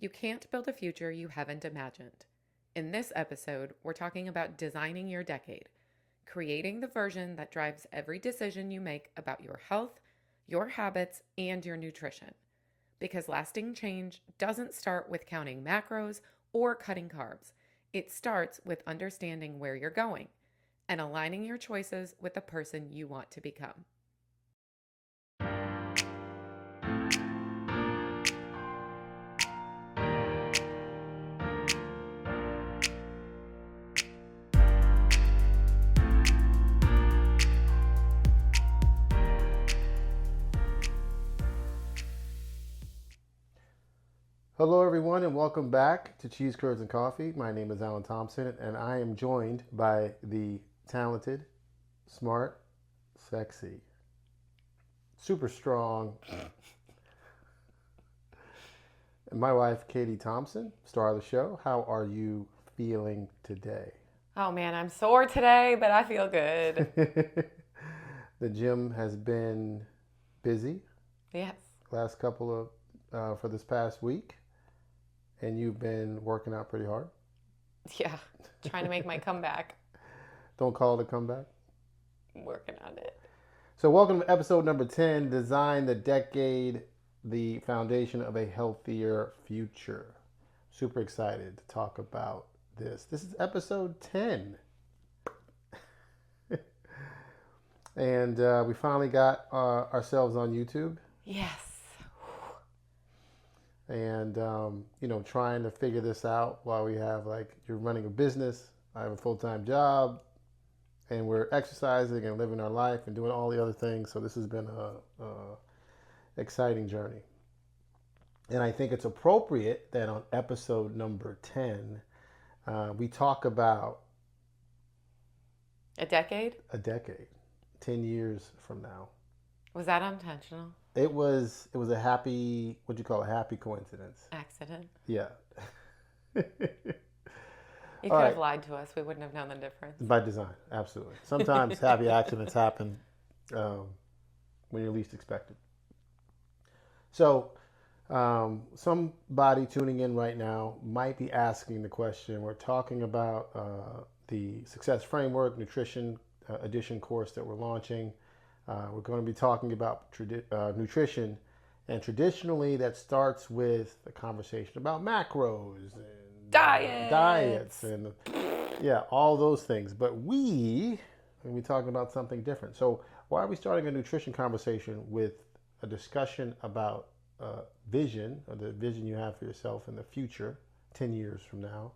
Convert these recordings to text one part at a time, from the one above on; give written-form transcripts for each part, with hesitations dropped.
You can't build a future you haven't imagined. In this episode, we're talking about designing your decade, creating the version that drives every decision you make about your health, your habits, and your nutrition. Because lasting change doesn't start with counting macros or cutting carbs. It starts with understanding where you're going and aligning your choices with the person you want to become. Hello, everyone, and welcome back to Cheese, Curds, and Coffee. My name is Alan Thompson, and I am joined by the talented, smart, sexy, super strong, and my wife, Katie Thompson, star of the show. How are you feeling today? Oh man, I'm sore today, but I feel good. The gym has been busy Yes. last couple of for this past week, and you've been working out pretty hard. Yeah. Trying to make my comeback. Don't call it a comeback. I'm working on it. So, welcome to episode number 10, Design the Decade, the Foundation of a Healthier Future. Super excited to talk about this. This is episode 10. And we finally got ourselves on YouTube. Yes. And, trying to figure this out while we have, you're running a business, I have a full-time job, and we're exercising and living our life and doing all the other things. So this has been a exciting journey. And I think it's appropriate that on episode number 10, we talk about A decade? a decade, 10 years from now. Was that intentional? It was a happy, what do you call a happy coincidence? Accident? Yeah. You All could right. have lied to us. We wouldn't have known the difference. By design, absolutely. Sometimes happy accidents happen when you're least expected. So, somebody tuning in right now might be asking the question. We're talking about the Success Framework Nutrition Edition course that we're launching. We're going to be talking about nutrition, and traditionally that starts with a conversation about macros and diets and all those things. But we're going to be talking about something different. So why are we starting a nutrition conversation with a discussion about vision, or the vision you have for yourself in the future, 10 years from now,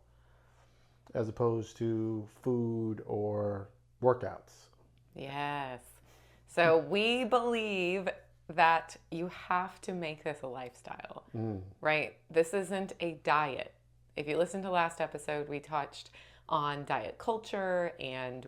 as opposed to food or workouts? Yes. So we believe that you have to make this a lifestyle, right? This isn't a diet. If you listen to last episode, we touched on diet culture and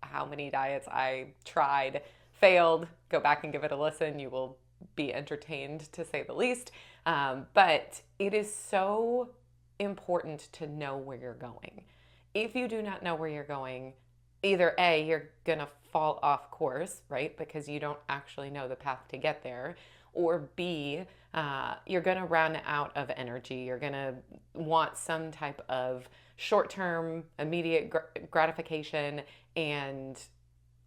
how many diets I tried, failed. Go back and give it a listen. You will be entertained, to say the least. But it is so important to know where you're going. If you do not know where you're going, either A, you're going to fall off course, right? Because you don't actually know the path to get there. Or B, you're going to run out of energy. You're going to want some type of short-term, immediate gratification. And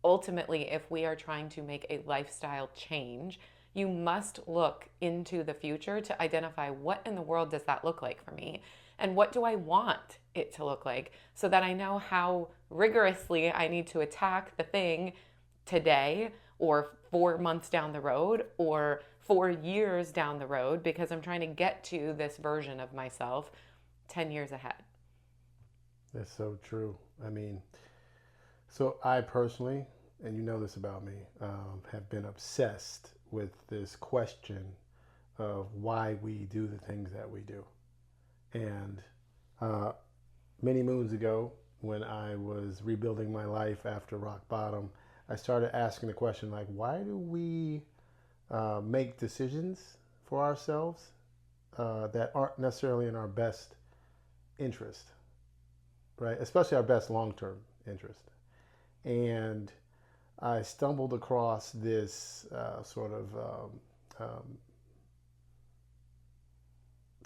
ultimately, if we are trying to make a lifestyle change, you must look into the future to identify what in the world does that look like for me? And what do I want it to look like, so that I know how rigorously I need to attack the thing today, or 4 months down the road, or 4 years down the road, because I'm trying to get to this version of myself 10 years ahead. That's so true. I mean, so I personally, and you know this about me, have been obsessed with this question of why we do the things that we do. And many moons ago, when I was rebuilding my life after rock bottom, I started asking the question, like, why do we make decisions for ourselves that aren't necessarily in our best interest, right? Especially our best long-term interest. And I stumbled across this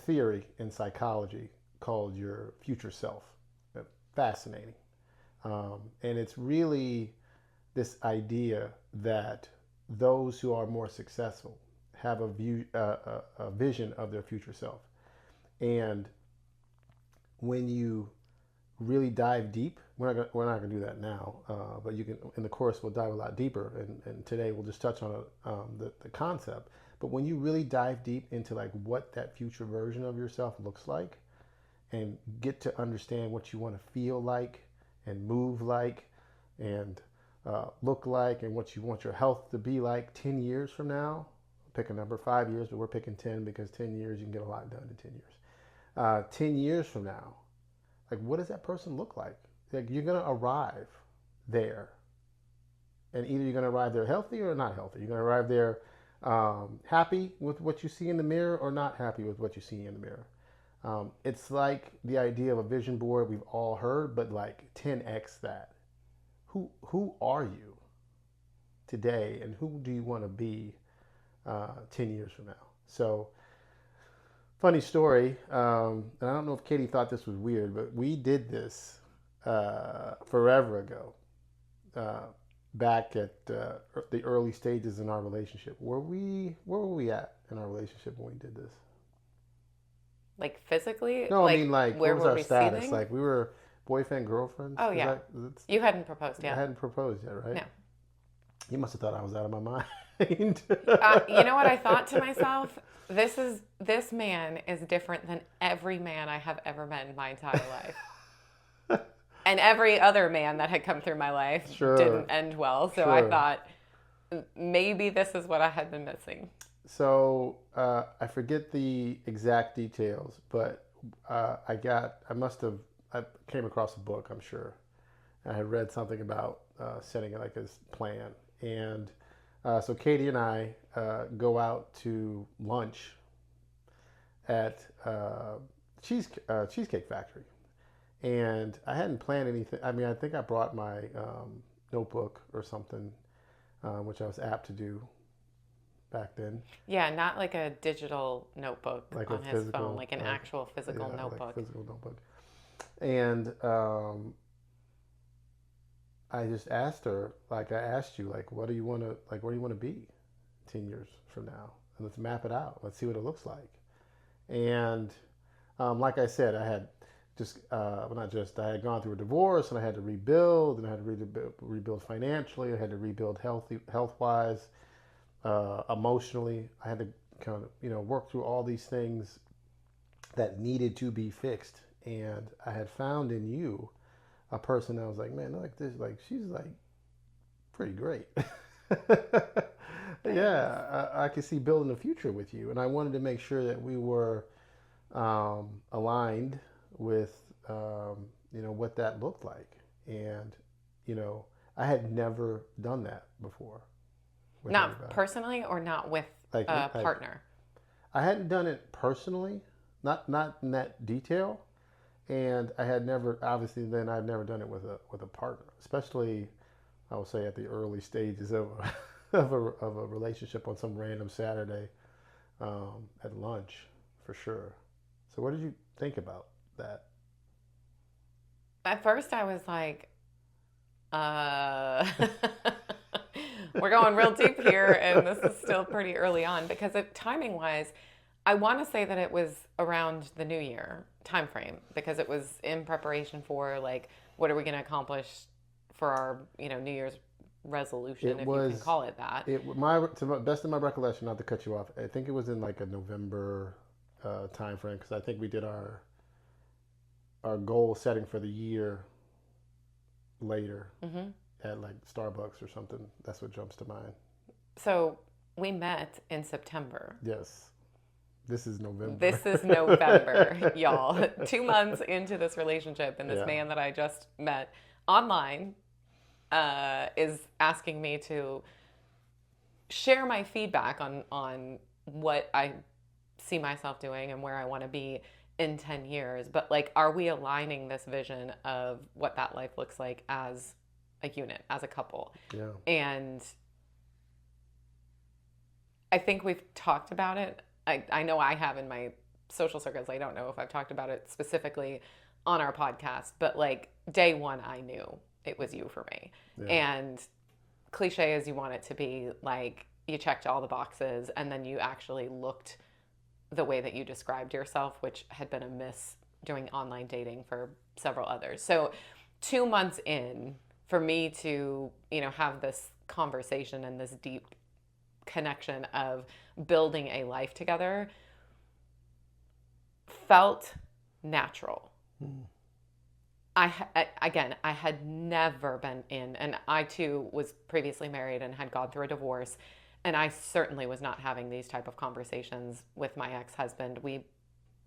theory in psychology called your future self. Fascinating. And it's really this idea that those who are more successful have a vision of their future self. And when you really dive deep, we're not going to do that now, but you can, in the course, we'll dive a lot deeper. And today we'll just touch on the concept. But when you really dive deep into like what that future version of yourself looks like, and get to understand what you want to feel like and move like and look like, and what you want your health to be like 10 years from now. Pick a number, 5 years, but we're picking 10 because 10 years, you can get a lot done in 10 years. 10 years from now, like, what does that person look like? Like, you're going to arrive there. And either you're going to arrive there healthy or not healthy. You're going to arrive there happy with what you see in the mirror or not happy with what you see in the mirror. It's like the idea of a vision board we've all heard, but like 10x that. Who are you today, and who do you want to be 10 years from now? So, funny story, and I don't know if Katie thought this was weird, but we did this forever ago, back at the early stages in our relationship. Where were we at in our relationship when we did this? Like physically? No, I mean, like, where what was were our we status? seating? Like, we were boyfriend, girlfriends? Oh, yeah. You hadn't proposed I yet. hadn't proposed yet, right? No. You must have thought I was out of my mind. You know what I thought to myself? This man is different than every man I have ever met in my entire life. And every other man that had come through my life didn't end well. So I thought maybe this is what I had been missing. So I forget the exact details, but I came across a book, I'm sure. I had read something about setting like this plan. And so Katie and I go out to lunch at Cheesecake Factory. And I hadn't planned anything. I mean, I think I brought my notebook or something, which I was apt to do back then. Yeah, not like a digital notebook like on his physical, phone, like an actual physical notebook. Like physical notebook. And I just asked her, like I asked you, like, where do you want to be 10 years from now? And let's map it out. Let's see what it looks like. And like I said, I had I had gone through a divorce, and I had to rebuild, and I had to rebuild financially. I had to rebuild health-wise, emotionally. I had to kind of, work through all these things that needed to be fixed. And I had found in you a person that was like, man, like this, like she's like pretty great. Yeah, I could see building a future with you, and I wanted to make sure that we were aligned with what that looked like. And I had never done that before. Not personally, or not with a partner? I hadn't done it personally, not in that detail. And I had never, obviously, then I'd never done it with a partner, especially, I would say, at the early stages of a relationship on some random Saturday at lunch, for sure. So, what did you think about that? At first, I was like, we're going real deep here, and this is still pretty early on, because timing-wise, I want to say that it was around the New Year time frame, because it was in preparation for, like, what are we going to accomplish for our New Year's resolution, if you can call it that. To the best of my recollection, not to cut you off, I think it was in like a November time frame, because I think we did our goal setting for the year later at like Starbucks or something. That's what jumps to mind. So we met in September. Yes. This is November. This is November, y'all. 2 months into this relationship, and this man that I just met online is asking me to share my feedback on what I see myself doing and where I want to be in 10 years. But, like, are we aligning this vision of what that life looks like as a unit, as a couple? Yeah. And I think we've talked about it. I know I have in my social circles. I don't know if I've talked about it specifically on our podcast, but like day one, I knew it was you for me. Yeah. And cliche as you want it to be, like you checked all the boxes and then you actually looked the way that you described yourself, which had been a miss doing online dating for several others. So 2 months in, for me to, have this conversation and this deep connection of building a life together felt natural. I had never been in, and I too was previously married and had gone through a divorce, and I certainly was not having these type of conversations with my ex-husband. We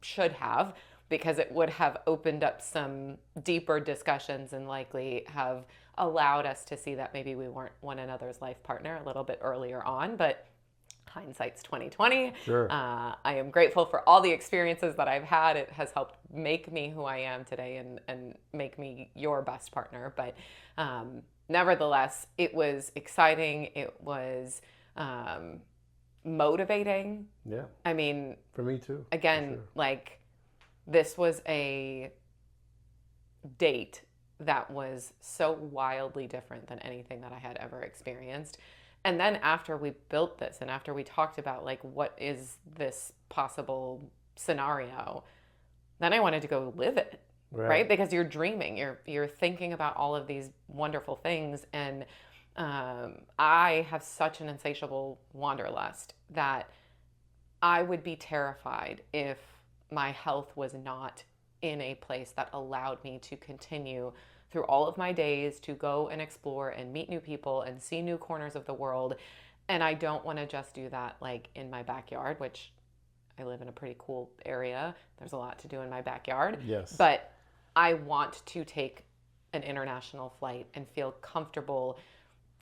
should have, because it would have opened up some deeper discussions and likely have allowed us to see that maybe we weren't one another's life partner a little bit earlier on, but hindsight's 2020. Sure. I am grateful for all the experiences that I've had. It has helped make me who I am today and make me your best partner. But nevertheless, it was exciting. It was motivating. Yeah. I mean, for me too. Again, sure. like this was a date that was so wildly different than anything that I had ever experienced. And then after we built this and after we talked about like what is this possible scenario, then I wanted to go live it, right? Because you're dreaming, you're thinking about all of these wonderful things. And I have such an insatiable wanderlust that I would be terrified if my health was not in a place that allowed me to continue through all of my days to go and explore and meet new people and see new corners of the world. And I don't want to just do that like in my backyard, which I live in a pretty cool area. There's a lot to do in my backyard. Yes. But I want to take an international flight and feel comfortable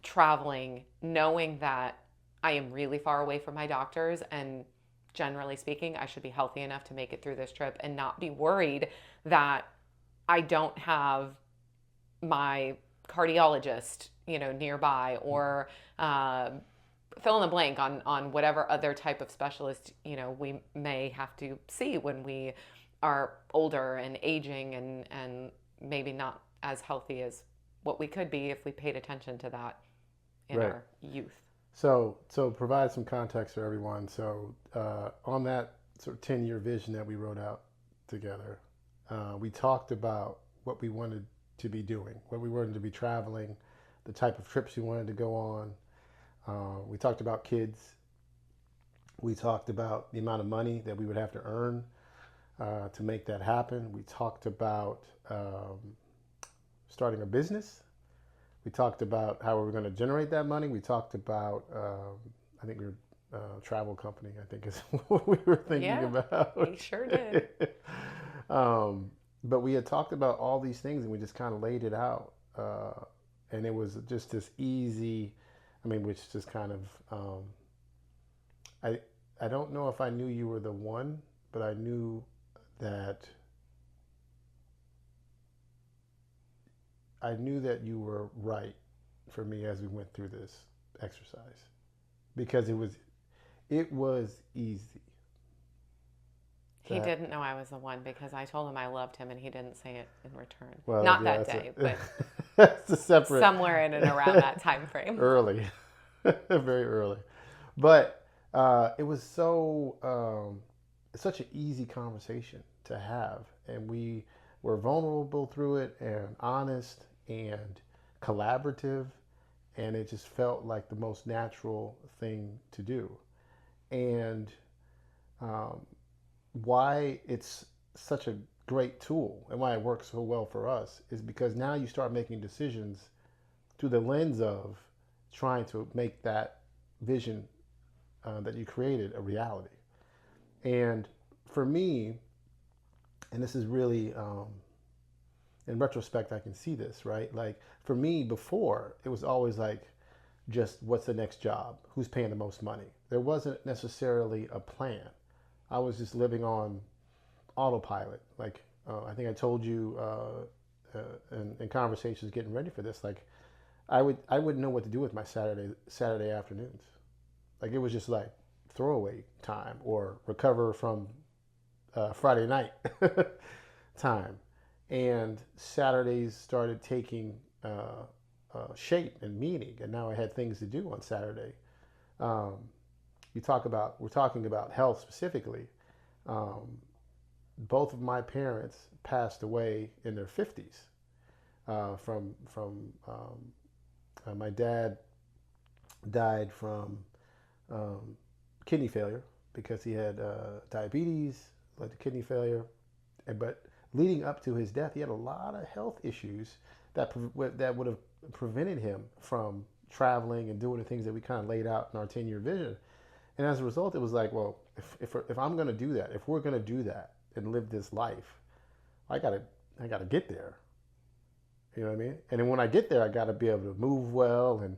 traveling, knowing that I am really far away from my doctors, and generally speaking, I should be healthy enough to make it through this trip and not be worried that I don't have my cardiologist, nearby, or fill in the blank on whatever other type of specialist, we may have to see when we are older and aging and maybe not as healthy as what we could be if we paid attention to that in our youth. So provide some context for everyone. So on that sort of 10-year vision that we wrote out together, we talked about what we wanted to be doing, what we wanted to be traveling, the type of trips we wanted to go on. We talked about kids. We talked about the amount of money that we would have to earn to make that happen. We talked about starting a business. We talked about how we were going to generate that money. We talked about, I think we were travel company, I think is what we were thinking about. We sure did. But we had talked about all these things and we just kind of laid it out. And it was just this easy, which just kind of, I don't know if I knew you were the one, but I knew that you were right for me as we went through this exercise, because it was easy. He didn't know I was the one because I told him I loved him and he didn't say it in return. Well, not that day, but that's a separate, somewhere in and around that time frame. Early, very early. But it was such an easy conversation to have, and we were vulnerable through it and honest and collaborative, and it just felt like the most natural thing to do. And why it's such a great tool and why it works so well for us is because now you start making decisions through the lens of trying to make that vision that you created a reality. And for me, and this is really, in retrospect, I can see this, right? Like for me before, it was always like, just what's the next job? Who's paying the most money? There wasn't necessarily a plan. I was just living on autopilot. Like I think I told you in conversations getting ready for this, like I wouldn't know what to do with my Saturday afternoons. Like it was just like throwaway time or recover from Friday night time, and Saturdays started taking shape and meaning, and now I had things to do on Saturday. Um, we're talking about health specifically. Um, both of my parents passed away in their 50s from my dad died from kidney failure because he had diabetes, led to kidney failure. But leading up to his death, he had a lot of health issues that would have prevented him from traveling and doing the things that we kind of laid out in our 10-year vision. And as a result, it was like, well, if I'm going to do that, if we're going to do that and live this life, I gotta get there. You know what I mean? And then when I get there, I gotta be able to move well and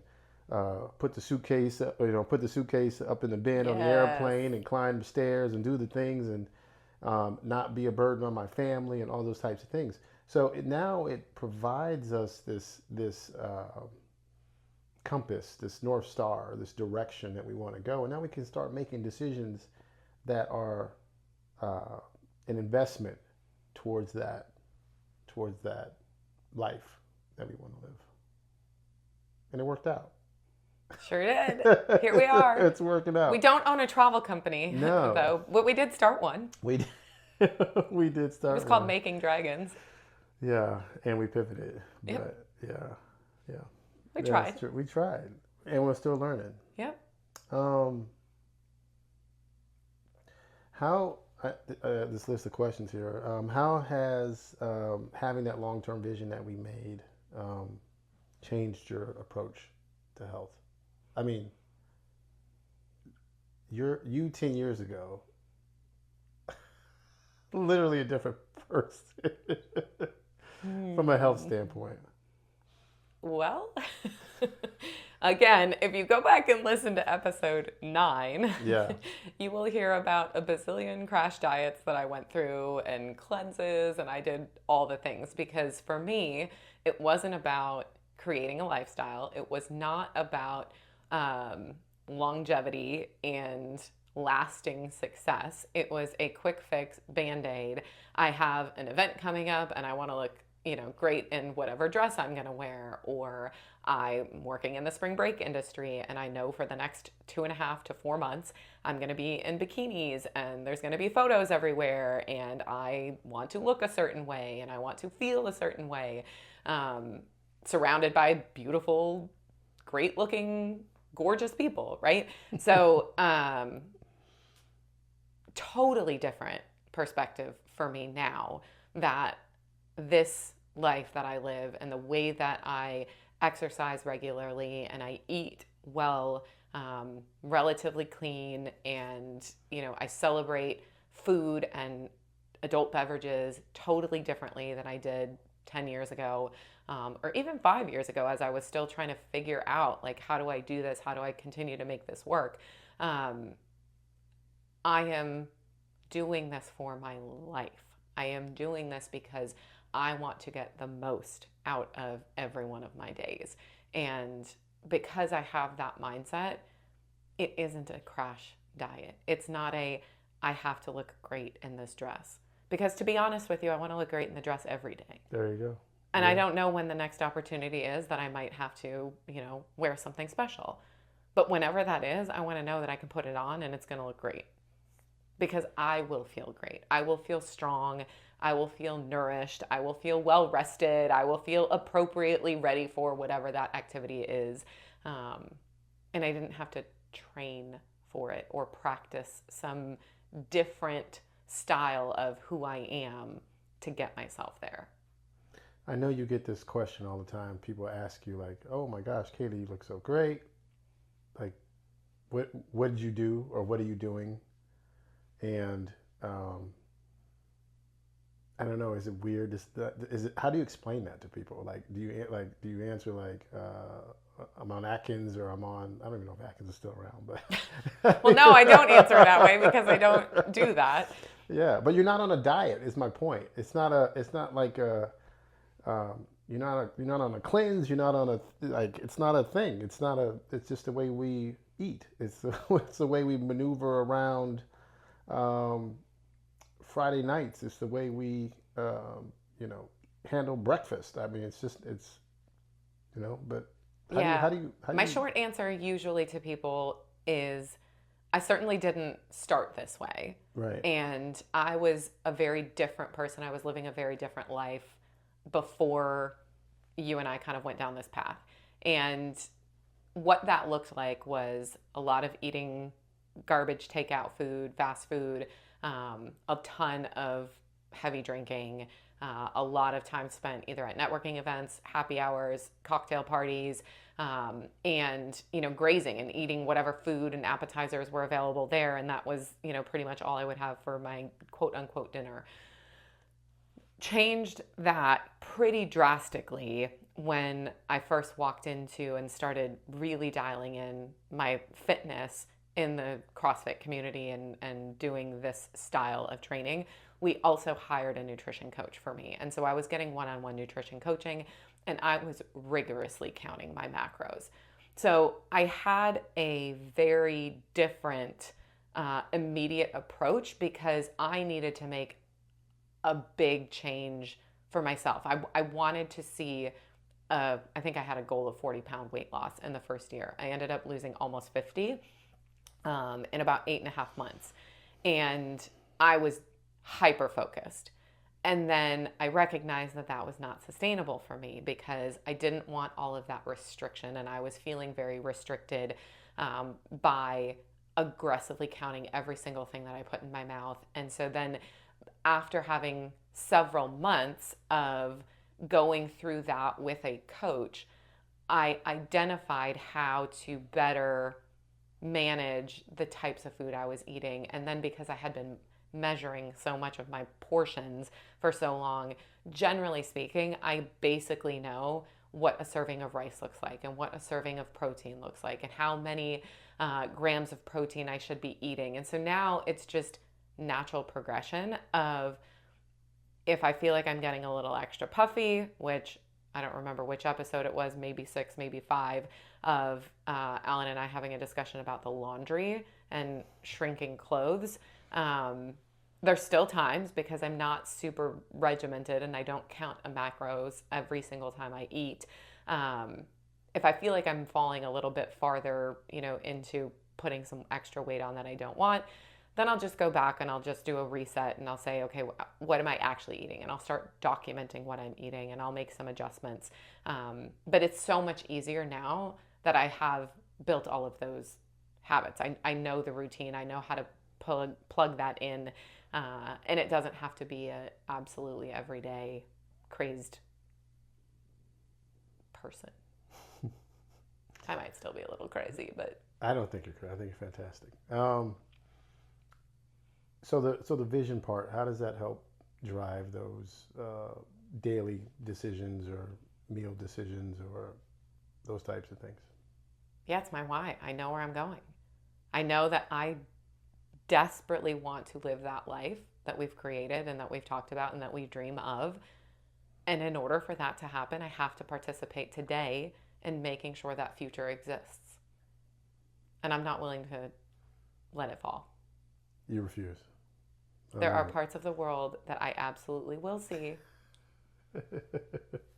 put the suitcase up in the bin on the airplane and climb the stairs and do the things and not be a burden on my family and all those types of things. So now it provides us this compass, this North Star, this direction that we want to go. And now we can start making decisions that are an investment towards that life that we want to live. And it worked out. Sure did. Here we are. It's working out. We don't own a travel company, though. But we did start one. We did start one. It was called Making Dragons. Yeah, and we pivoted. Yep. But yeah. We tried. We tried. And we're still learning. Yep. How this list of questions here. How has having that long-term vision that we made changed your approach to health? I mean, you 10 years ago, literally a different person from a health standpoint. Well, again, if you go back and listen to episode 9, you will hear about a bazillion crash diets that I went through and cleanses, and I did all the things because for me, it wasn't about creating a lifestyle. It was not about longevity and lasting success. It was a quick fix Band-Aid. I have an event coming up and I want to look great in whatever dress I'm going to wear, or I'm working in the spring break industry and I know for the next 2.5 to 4 months, I'm going to be in bikinis and there's going to be photos everywhere and I want to look a certain way and I want to feel a certain way, surrounded by beautiful, great looking, gorgeous people, right? So, totally different perspective for me now that this life that I live and the way that I exercise regularly and I eat well, relatively clean, and I celebrate food and adult beverages totally differently than I did 10 years ago, or even 5 years ago, as I was still trying to figure out, like, how do I do this? How do I continue to make this work? I am doing this for my life. I am doing this because I want to get the most out of every one of my days. And because I have that mindset, it isn't a crash diet. It's not I have to look great in this dress. Because to be honest with you, I want to look great in the dress every day. There you go. And I don't know when the next opportunity is that I might have to, wear something special. But whenever that is, I want to know that I can put it on and it's going to look great. Because I will feel great. I will feel strong. I will feel nourished. I will feel well rested. I will feel appropriately ready for whatever that activity is. And I didn't have to train for it or practice some different style of who I am to get myself there. I know you get this question all the time. People ask you like, oh my gosh, Kaylee, you look so great. Like, what did you do or what are you doing? And I don't know. Is it weird? Is it? How do you explain that to people? Like, do you answer like I'm on Atkins or I'm on? I don't even know if Atkins is still around, but well, no, I don't answer that way because I don't do that. Yeah, but you're not on a diet. Is my point. It's not like a. You're not on a cleanse. You're not on a It's not a thing. It's just the way we eat. It's the way we maneuver around. Friday nights. It's the way we, you know, handle breakfast. I mean, it's, you know, but Yeah. how do My you, short answer usually to people is I certainly didn't start this way. right. And I was a very different person. I was living a very different life before you and I kind of went down this path. And what that looked like was a lot of eating garbage takeout food, fast food, a ton of heavy drinking, a lot of time spent either at networking events, happy hours, cocktail parties, and grazing and eating whatever food and appetizers were available there. And that was pretty much all I would have for my quote unquote dinner. Changed that pretty drastically when I first walked into and started really dialing in my fitness in the CrossFit community and doing this style of training. We also hired a nutrition coach for me. And so I was getting one-on-one nutrition coaching and I was rigorously counting my macros. So I had a very different immediate approach because I needed to make a big change for myself. I wanted to see, I think I had a goal of 40-pound weight loss in the first year. I ended up losing almost 50 in about 8.5 months. And I was hyper focused. And then I recognized that that was not sustainable for me because I didn't want all of that restriction. And I was feeling very restricted by aggressively counting every single thing that I put in my mouth. And so then after having several months of going through that with a coach, I identified how to better manage the types of food I was eating. And then because I had been measuring so much of my portions for so long, generally speaking, I basically know what a serving of rice looks like and what a serving of protein looks like and how many grams of protein I should be eating. And so now it's just natural progression of if I feel like I'm getting a little extra puffy, which I don't remember which episode it was, maybe 6, maybe 5, of Alan and I having a discussion about the laundry and shrinking clothes. There's still times because I'm not super regimented and I don't count a macros every single time I eat. If I feel like I'm falling a little bit farther, into putting some extra weight on that I don't want, then I'll just go back and I'll just do a reset and I'll say, okay, what am I actually eating? And I'll start documenting what I'm eating and I'll make some adjustments. But it's so much easier now that I have built all of those habits. I know the routine. I know how to plug that in. And it doesn't have to be a absolutely everyday crazed person. I might still be a little crazy, but I don't think you're crazy. I think you're fantastic. So the vision part, how does that help drive those daily decisions or meal decisions or those types of things? yeah, it's my why. I know where I'm going. I know that I desperately want to live that life that we've created and that we've talked about and that we dream of. And in order for that to happen, I have to participate today in making sure that future exists. And I'm not willing to let it fall. You refuse. There are parts of the world that I absolutely will see.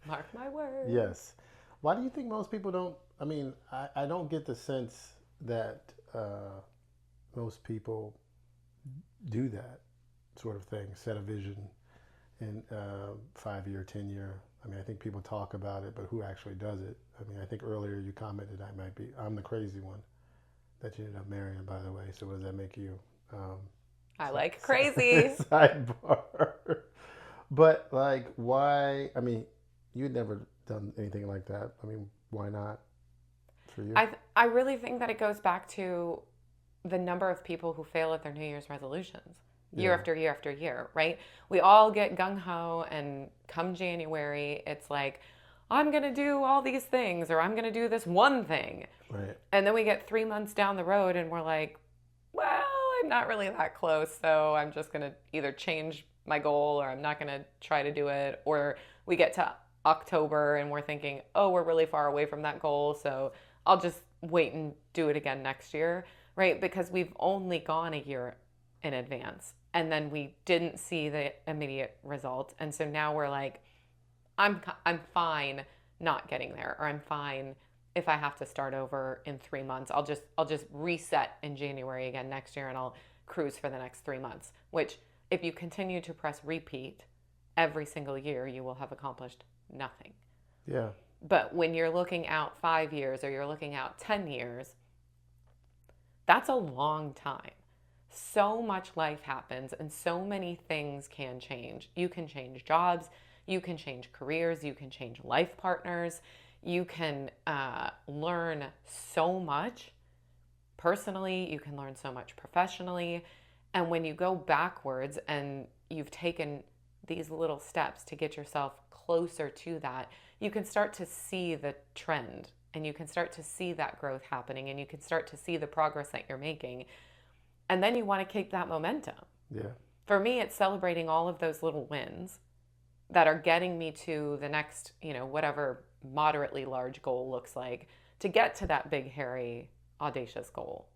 Mark my words. Yes. Why do you think most people don't? I mean, I don't get the sense that most people do that sort of thing, set a vision in 5-year, 10-year. I mean, I think people talk about it, but who actually does it? I mean, I think earlier you commented I'm the crazy one that you ended up marrying, by the way. So what does that make you? I like crazy. Sidebar. But like, why? I mean, you'd never done anything like that. I mean, why not for you? I really think that it goes back to the number of people who fail at their New Year's resolutions year after year after year, right? We all get gung-ho and come January, it's like, I'm going to do all these things or I'm going to do this one thing. Right. And then we get 3 months down the road and we're like, well, I'm not really that close, so I'm just going to either change my goal or I'm not going to try to do it. Or we get to October and we're thinking, oh, we're really far away from that goal, so I'll just wait and do it again next year, right? Because we've only gone a year in advance. and then we didn't see the immediate result. And so now we're like, I'm fine not getting there, or I'm fine if I have to start over in 3 months. I'll just reset in January again next year, and I'll cruise for the next 3 months. Which, if you continue to press repeat every single year, you will have accomplished nothing. Yeah. But when you're looking out 5 years or you're looking out 10 years, that's a long time. So much life happens and so many things can change. You can change jobs, you can change careers, you can change life partners, you can learn so much personally, you can learn so much professionally. And when you go backwards and you've taken these little steps to get yourself closer to that, you can start to see the trend and you can start to see that growth happening and you can start to see the progress that you're making. And then you want to keep that momentum. Yeah. For me, it's celebrating all of those little wins that are getting me to the next, whatever moderately large goal looks like, to get to that big, hairy, audacious goal.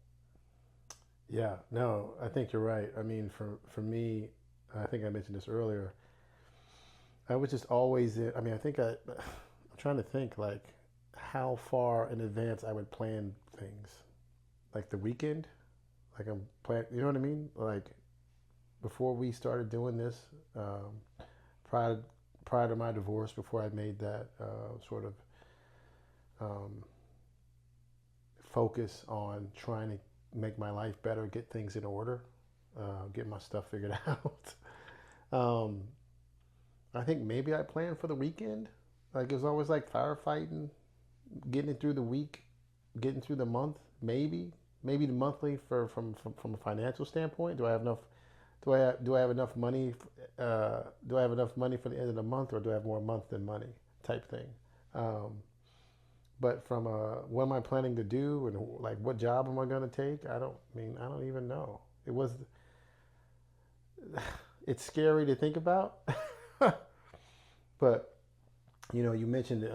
Yeah, no, I think you're right. I mean, for me, I think I mentioned this earlier. I was just always, I mean, I'm trying to think like how far in advance I would plan things. Like the weekend, like I'm plan, you know what I mean? Like before we started doing this, prior to my divorce, before I made that sort of focus on trying to make my life better, get things in order, get my stuff figured out. I think maybe I planned for the weekend. Like it was always like firefighting, getting it through the week, getting through the month. Maybe the monthly from a financial standpoint. Do I have enough? Do I have enough money? Do I have enough money for the end of the month, or do I have more month than money type thing? But from what am I planning to do, and like what job am I going to take? I don't even know. It's scary to think about. But you mentioned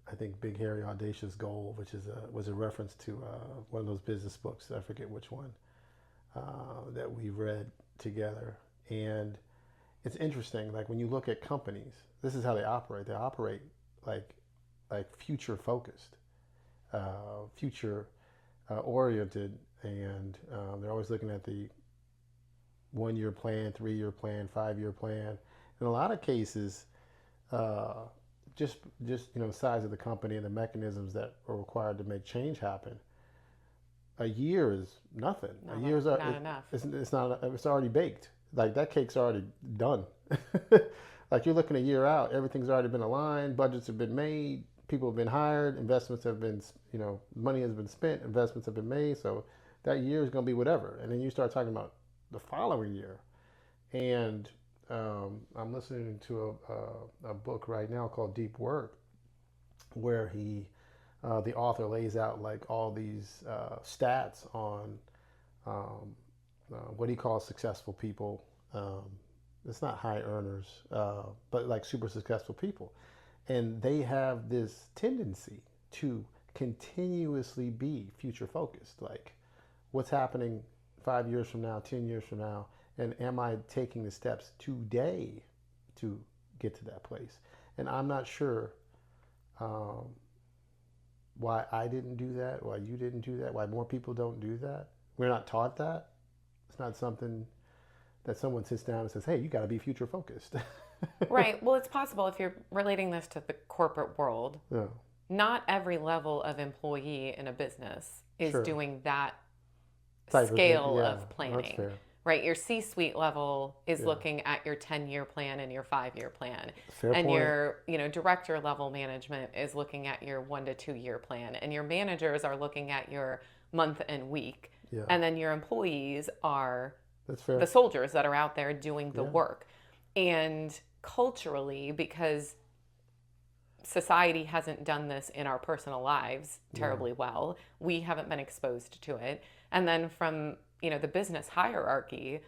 I think Big Hairy Audacious Goal, which was a reference to one of those business books. I forget which one that we read together. And it's interesting. Like when you look at companies, this is how they operate. They operate like future focused, future oriented, and they're always looking at the 1-year plan, 3-year plan, 5-year plan. In a lot of cases, just the size of the company and the mechanisms that are required to make change happen. A year is nothing. No, a year is not enough. It's not. It's already baked. Like that cake's already done. Like you're looking a year out, everything's already been aligned, budgets have been made, people have been hired, investments have been, money has been spent, investments have been made. So that year is going to be whatever. And then you start talking about the following year. And I'm listening to a book right now called Deep Work, where the author lays out like all these stats on what he calls successful people. It's not high earners, but like super successful people. And they have this tendency to continuously be future focused. Like what's happening 5 years from now, 10 years from now, and am I taking the steps today to get to that place? And I'm not sure why I didn't do that, why you didn't do that, why more people don't do that. We're not taught that. It's not something that someone sits down and says, hey, you got to be future focused. Right. Well, it's possible if you're relating this to the corporate world. Yeah. Not every level of employee in a business is Sure. doing that Type scale yeah, of planning. That's fair. Right. Your C-suite level is Yeah. looking at your 10-year plan and your 5-year plan. Fair And point. your director level management is looking at your 1 to 2 year plan. And your managers are looking at your month and week. Yeah. And then your employees are That's fair. the soldiers that are out there doing the Yeah. work. And culturally, because society hasn't done this in our personal lives terribly well, we haven't been exposed to it. And then from the business hierarchy,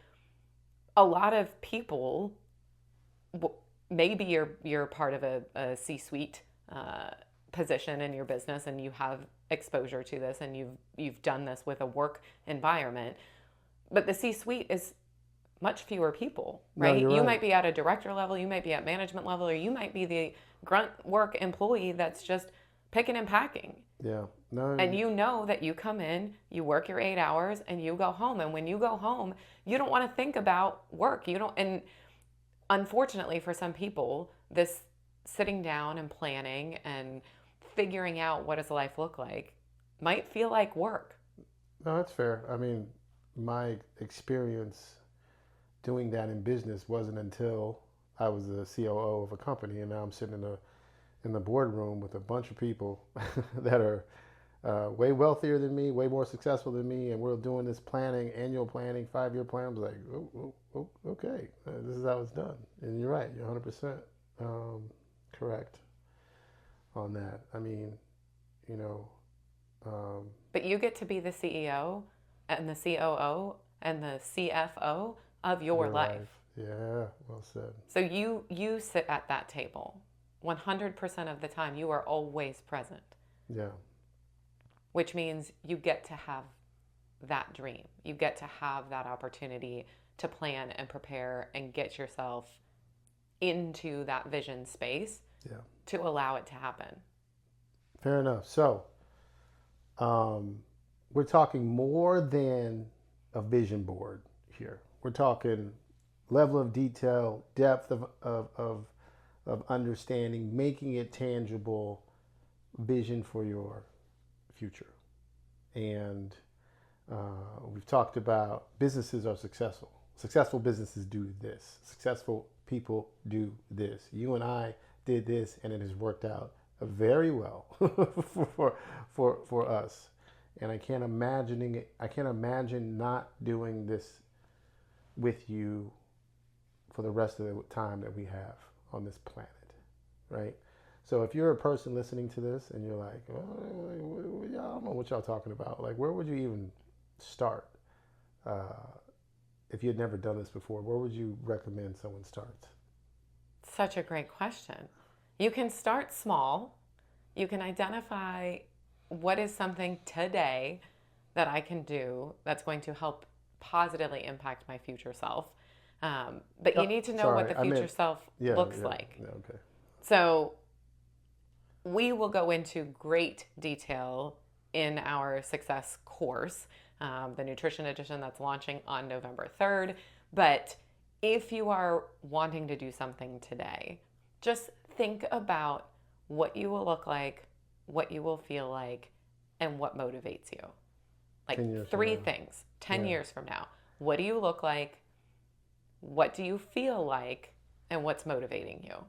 a lot of people, maybe you're part of a C-suite position in your business and you have exposure to this and you've done this with a work environment, but the C-suite is much fewer people, No, right? you're You right. might be at a director level, you might be at management level, or you might be the grunt work employee that's just picking and packing. Yeah. No. And you know that you come in, you work your 8 hours, and you go home. And when you go home, you don't want to think about work. You don't, and unfortunately for some people, this sitting down and planning and figuring out what does life look like might feel like work. No, that's fair. I mean, my experience doing that in business wasn't until I was the COO of a company, and now I'm sitting in the boardroom with a bunch of people that are way wealthier than me, way more successful than me, and we're doing this planning, annual planning, 5-year plan. I was like, okay, this is how it's done. And you're right, you're 100% correct on that. I mean, you know, um, But you get to be the CEO and the COO and the CFO of your your life. life. Yeah, well said. So you sit at that table 100% of the time. You are always present, Yeah, which means you get to have that dream. You get to have that opportunity to plan and prepare and get yourself into that vision space yeah. to allow it to happen. Fair enough. So, um, we're talking more than a vision board here. We're talking level of detail, depth of understanding, making it tangible, vision for your future. And we've talked about businesses are successful. Successful businesses do this. Successful people do this. You and I did this, and it has worked out very well for us. And I can't imagine not doing this with you for the rest of the time that we have on this planet, right? So if you're a person listening to this and you're like, oh, I don't know what y'all talking about, like, where would you even start? If you had never done this before, where would you recommend someone starts? Such a great question. You can start small. You can identify what is something today that I can do that's going to help positively impact my future self. But you need to know what Sorry, the I future meant, self yeah, looks yeah, like. yeah, okay. So we will go into great detail in our success course, the nutrition edition that's launching on November 3rd. But if you are wanting to do something today, just think about what you will look like, what you will feel like, and what motivates you. 10 Like years from three now. things, 10 Yeah, years from now. What do you look like? What do you feel like? And what's motivating you?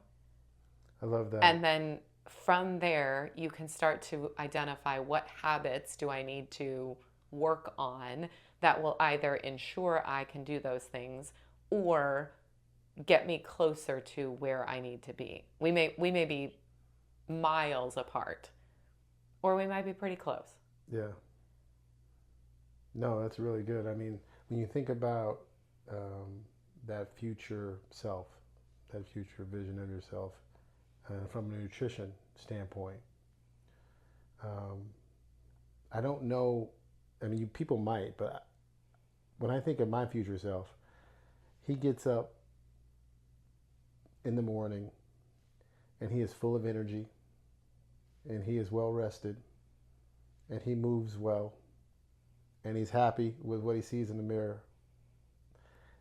I love that. And then from there, you can start to identify what habits do I need to work on that will either ensure I can do those things or get me closer to where I need to be. We may be miles apart or we might be pretty close. Yeah. No, that's really good. I mean, when you think about um, that future self, that future vision of yourself, from a nutrition standpoint, um, I don't know. I mean, people might, but when I think of my future self, he gets up in the morning and he is full of energy and he is well rested and he moves well and he's happy with what he sees in the mirror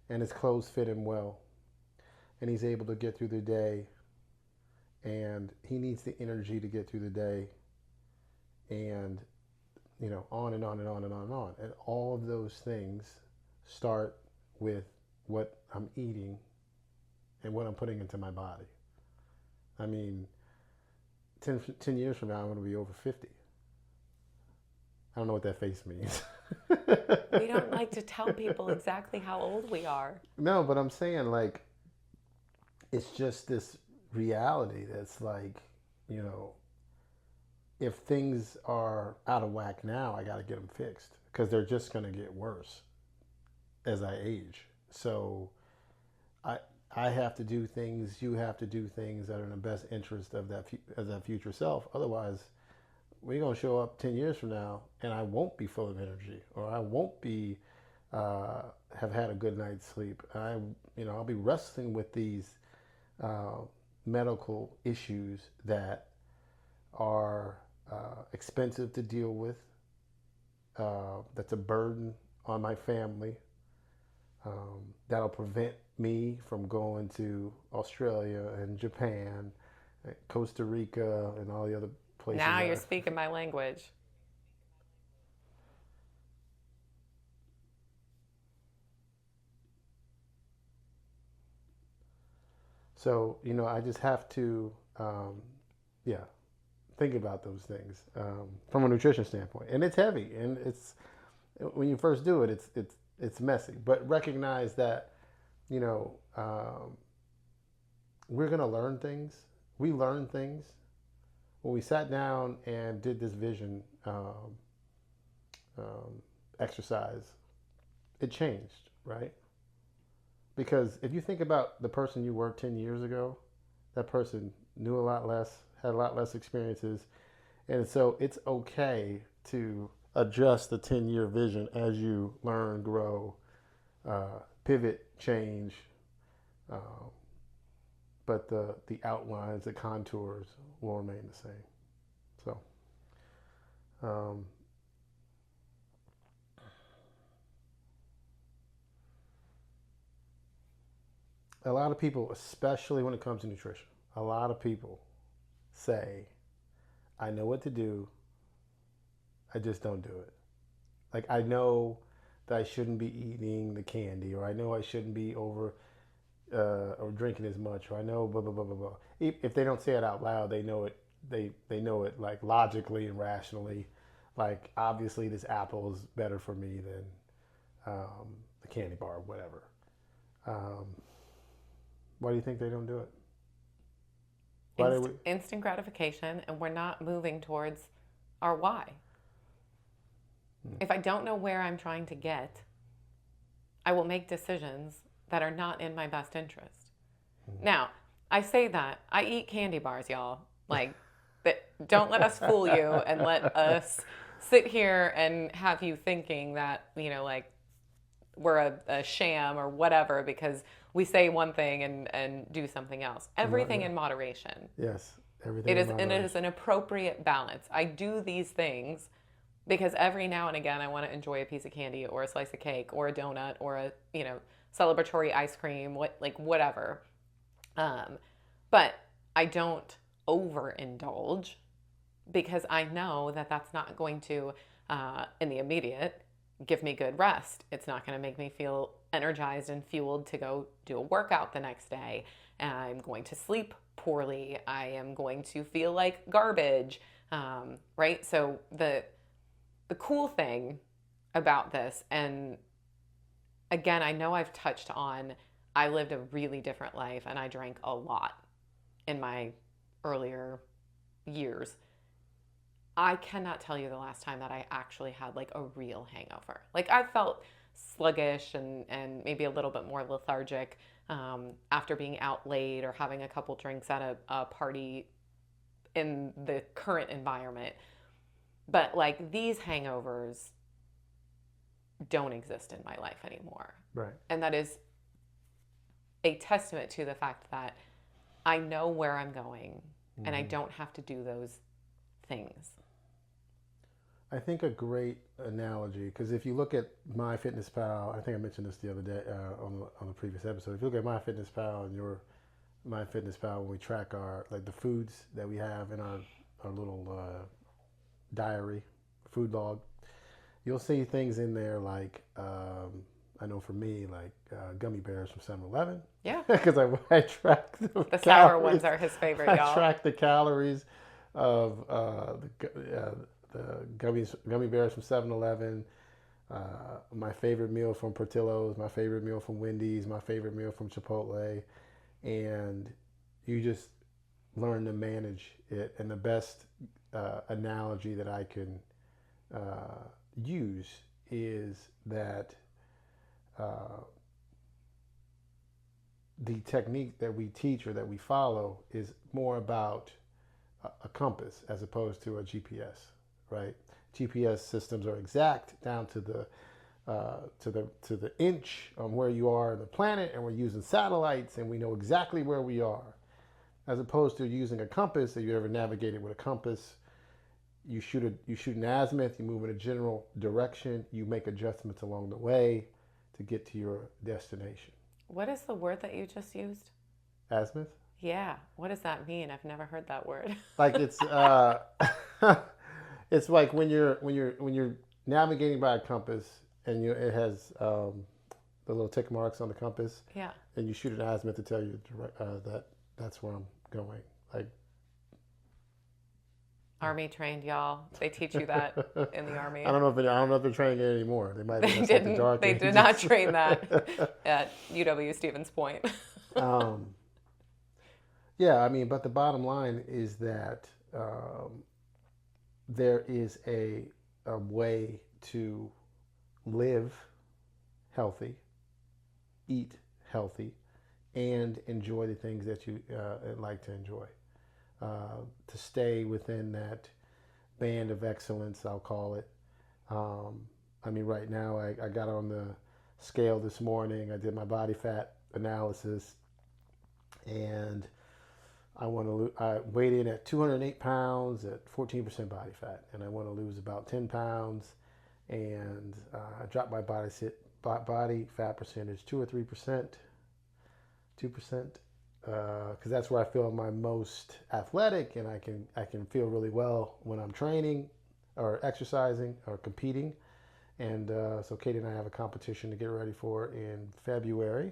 and his clothes fit him well and he's able to get through the day and he needs the energy to get through the day and on and on and on and on and on. And all of those things start with what I'm eating and what I'm putting into my body. I mean, 10 years from now, I'm going to be over 50. I don't know what that face means. We don't like to tell people exactly how old we are. No, but I'm saying, like, it's just this reality that's like, you know, if things are out of whack now, I got to get them fixed because they're just going to get worse as I age. So I I have to do things, you have to do things that are in the best interest of that future self. Otherwise, we're going to show up 10 years from now and I won't be full of energy or I won't be have had a good night's sleep. I'll be wrestling with these uh, medical issues that are expensive to deal with. That's a burden on my family. That'll prevent me from going to Australia and Japan, Costa Rica, and all the other places. Now you're speaking my language. So, I just have to, yeah, think about those things from a nutrition standpoint. And it's heavy, and when you first do it, it's messy. But recognize that, you know, we're gonna learn things. We learn things when we sat down and did this vision exercise. It changed, right? Because if you think about the person you were 10 years ago, that person knew a lot less, had a lot less experiences. And so it's okay to adjust the 10-year vision as you learn, grow, pivot, change. Uh, but the outlines, the contours will remain the same. So, um, a lot of people, especially when it comes to nutrition, a lot of people say, I know what to do, I just don't do it. Like, I know that I shouldn't be eating the candy, or I know I shouldn't be over or drinking as much, or I know blah blah blah blah blah. If they don't say it out loud, they know it. They know it like logically and rationally. Like, obviously, this apple is better for me than the candy bar, or whatever. Um, why do you think they don't do it? Instant gratification, and we're not moving towards our why. If I don't know where I'm trying to get, I will make decisions that are not in my best interest. Now, I say that. I eat candy bars, y'all. Like, don't let us fool you and let us sit here and have you thinking that, like, we're a sham or whatever because we say one thing and do something else. Everything in moderation. Yes, everything in moderation. And it is an appropriate balance. I do these things because every now and again I want to enjoy a piece of candy or a slice of cake or a donut or a celebratory ice cream, whatever. But I don't overindulge because I know that that's not going to, in the immediate, give me good rest. It's not going to make me feel energized and fueled to go do a workout the next day. I'm going to sleep poorly. I am going to feel like garbage, right? So the cool thing about this, and again, I know I've touched on, I lived a really different life and I drank a lot in my earlier years. I cannot tell you the last time that I actually had like a real hangover. Like, I felt sluggish and maybe a little bit more lethargic after being out late or having a couple drinks at a party in the current environment. But like, these hangovers don't exist in my life anymore. Right. And that is a testament to the fact that I know where I'm going and I don't have to do those things. I think a great analogy, because if you look at MyFitnessPal, I think I mentioned this the other day on the previous episode. If you look at MyFitnessPal and your MyFitnessPal, when we track the foods that we have in our little diary, food log, you'll see things in there like, I know for me, like gummy bears from 7-Eleven. Yeah. Because I track the sour calories. ones are his favorite, y'all. I track the calories of the gummy bears from 7-Eleven, my favorite meal from Portillo's, my favorite meal from Wendy's, my favorite meal from Chipotle, and you just learn to manage it. And the best analogy that I can use is that the technique that we teach or that we follow is more about a compass as opposed to a GPS, right? GPS systems are exact down to the to the inch on where you are on the planet, and we're using satellites, and we know exactly where we are, as opposed to using a compass. If you ever navigated with a compass, you shoot an azimuth, you move in a general direction, you make adjustments along the way to get to your destination. What is the word that you just used? Azimuth? Yeah. What does that mean? I've never heard that word. Like it's it's like when you're navigating by a compass, and it has the little tick marks on the compass. Yeah. And you shoot an azimuth to tell you that's where I'm going. Like Army trained, y'all. They teach you that in the Army. I don't know if they're training it anymore. They might. They didn't. They did not train that at UW Stevens Point. Yeah, I mean, but the bottom line is that there is a way to live healthy, eat healthy, and enjoy the things that you like to enjoy. To stay within that band of excellence, I'll call it. I mean, right now, I got on the scale this morning. I did my body fat analysis, and I weighed in at 208 pounds at 14% body fat, and I want to lose about 10 pounds, and I dropped my body fat percentage 2 or 3%, 2%, because that's where I feel my most athletic, and I can feel really well when I'm training or exercising or competing. And so Katie and I have a competition to get ready for in February,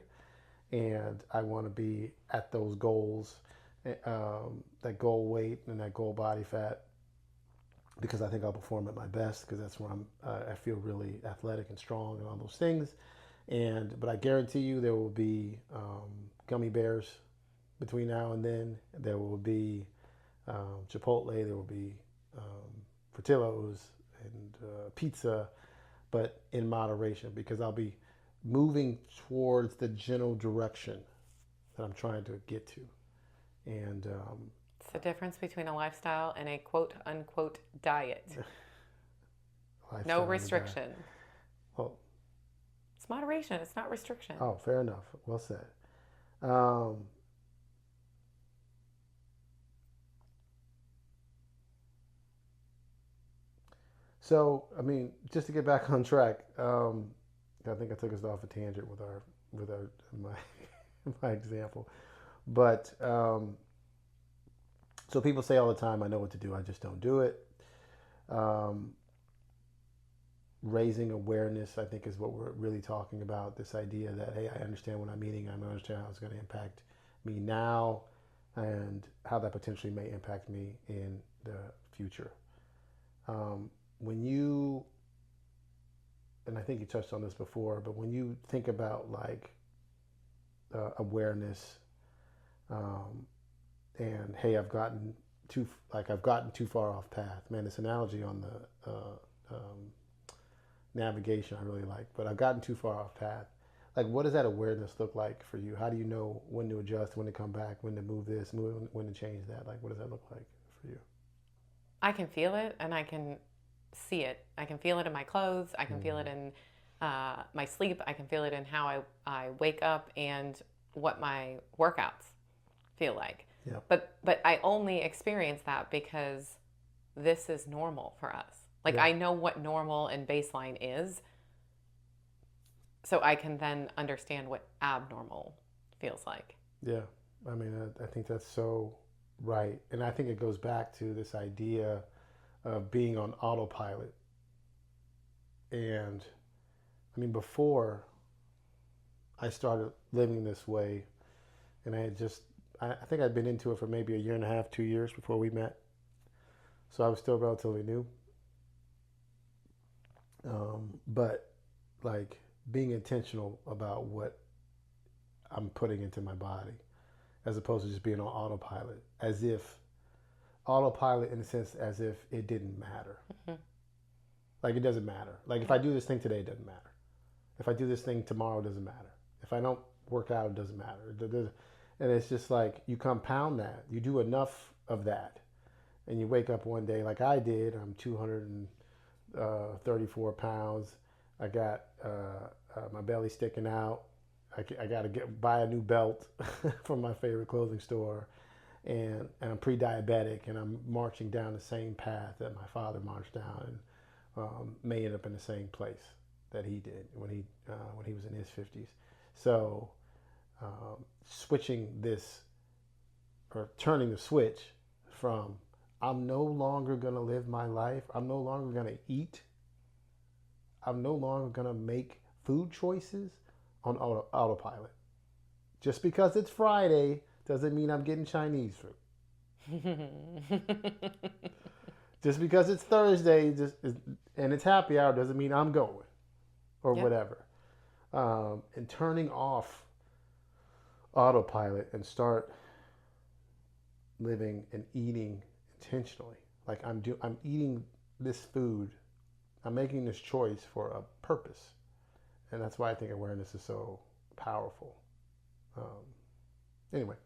and I want to be at those goals, that goal weight and that goal body fat, because I think I'll perform at my best, because that's where I feel really athletic and strong and all those things. But I guarantee you there will be gummy bears between now and then. There will be Chipotle, there will be Portillo's and pizza, but in moderation, because I'll be moving towards the general direction that I'm trying to get to. And it's the difference between a lifestyle and a quote unquote diet. No restriction. Well, it's moderation. It's not restriction. Oh, fair enough. Well said. So, I mean, just to get back on track, I think I took us off a tangent with my example, but so people say all the time, I know what to do, I just don't do it. Raising awareness, I think, is what we're really talking about. This idea that, hey, I understand what I'm eating, I understand how it's going to impact me now, and how that potentially may impact me in the future. When you, and I think you touched on this before, but when you think about like awareness, and hey, I've gotten too far off path. Man, this analogy on the navigation I really like, but I've gotten too far off path. Like, what does that awareness look like for you? How do you know when to adjust, when to come back, when to move this, when to change that? Like, what does that look like for you? I can feel it, and I can see it. I can feel it in my clothes. I can feel it in my sleep. I can feel it in how I wake up and what my workouts feel like. Yeah. But I only experience that because this is normal for us. Like, I know what normal and baseline is, so I can then understand what abnormal feels like. Yeah. I mean, I think that's so right. And I think it goes back to this idea of being on autopilot. And I mean, before I started living this way, and I think I'd been into it for maybe a year and a half, 2 years before we met. So I was still relatively new. But like being intentional about what I'm putting into my body, as opposed to just being on autopilot, autopilot in a sense as if it didn't matter. Mm-hmm. Like, it doesn't matter. Like, if I do this thing today, it doesn't matter. If I do this thing tomorrow, it doesn't matter. If I don't work out, it doesn't matter. And it's just like, you compound that. You do enough of that. And you wake up one day like I did. I'm 234 pounds. I got my belly sticking out. I got to buy a new belt from my favorite clothing store. And I'm pre-diabetic, and I'm marching down the same path that my father marched down, and may end up in the same place that he did when he was in his 50s. So switching this, or turning the switch from I'm no longer going to live my life, I'm no longer going to eat, I'm no longer going to make food choices on autopilot. Just because it's Friday doesn't mean I'm getting Chinese food. Just because it's Thursday and it's happy hour doesn't mean I'm going or whatever. And turning off autopilot and start living and eating intentionally. Like I'm eating this food. I'm making this choice for a purpose. And that's why I think awareness is so powerful. Anyway.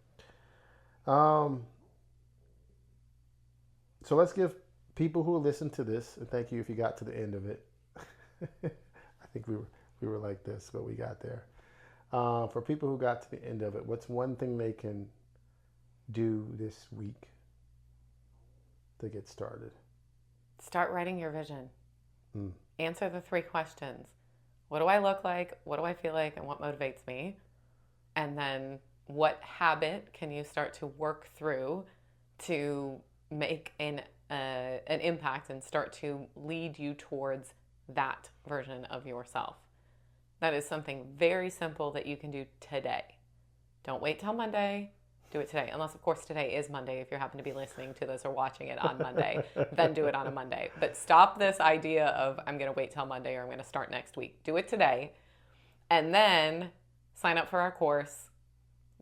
So let's give people who listen to this, and thank you if you got to the end of it. I think we were like this, but we got there. For people who got to the end of it, what's one thing they can do this week to get started? Start writing your vision. Answer the 3 questions. What do I look like? What do I feel like? And what motivates me? And then what habit can you start to work through to make an impact and start to lead you towards that version of yourself? That is something very simple that you can do today. Don't wait till Monday. Do it today. Unless, of course, today is Monday. If you happen to be listening to this or watching it on Monday, then do it on a Monday. But stop this idea of I'm going to wait till Monday or I'm going to start next week. Do it today. And then sign up for our course.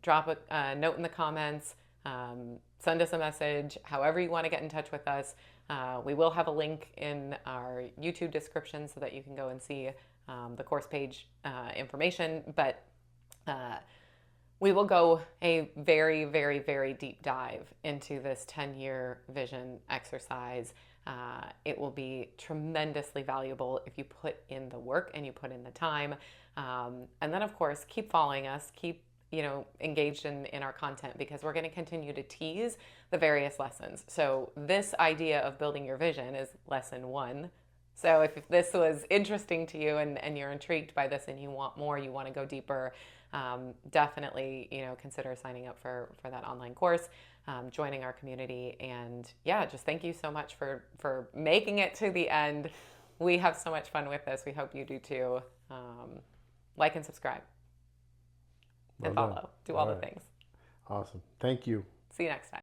Drop a note in the comments. Send us a message. However you want to get in touch with us. We will have a link in our YouTube description so that you can go and see the course page information. But we will go a very, very, very deep dive into this 10-year vision exercise. It will be tremendously valuable if you put in the work and you put in the time. And then, of course, keep following us. Keep engaged in our content, because we're going to continue to tease the various lessons. So this idea of building your vision is lesson 1. So if this was interesting to you and you're intrigued by this and you want more, you want to go deeper, definitely, consider signing up for that online course, joining our community. And just thank you so much for making it to the end. We have so much fun with this. We hope you do too. Like and subscribe. And follow. Do all the things. Awesome. Thank you. See you next time.